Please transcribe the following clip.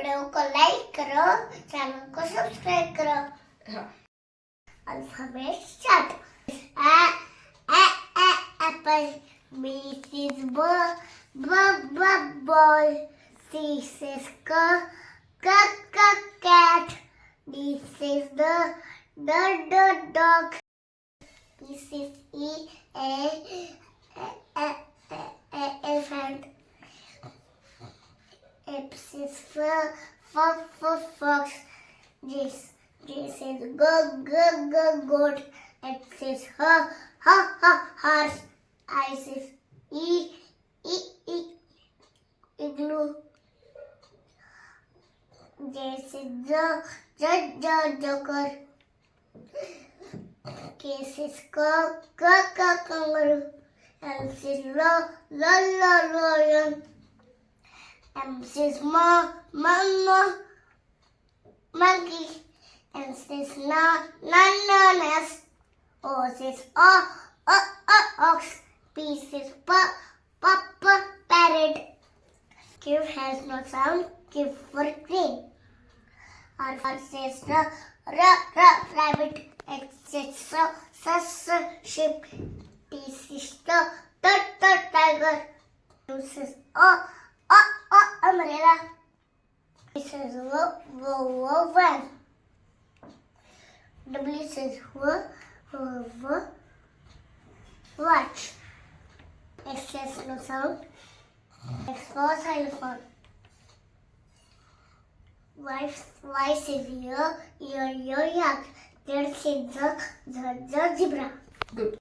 Video को like करो, channel को सब्सक्राइब करो। Alphabet start. Apple. B is ball. C is cat. D is the dog. E is elephant. F is fox. G is goat. H is horse. I is igloo. J is joker. K is kangaroo. L is lion. M is monkey. N is nest. O is ox. P is parrot. Q has no sound. Q for green. R is rabbit. X is sheep. T is tiger. U is umbrella. This is van. W says watch. X says no sound. X for xylophone. Y says ear, yak. Z says the zebra. Good.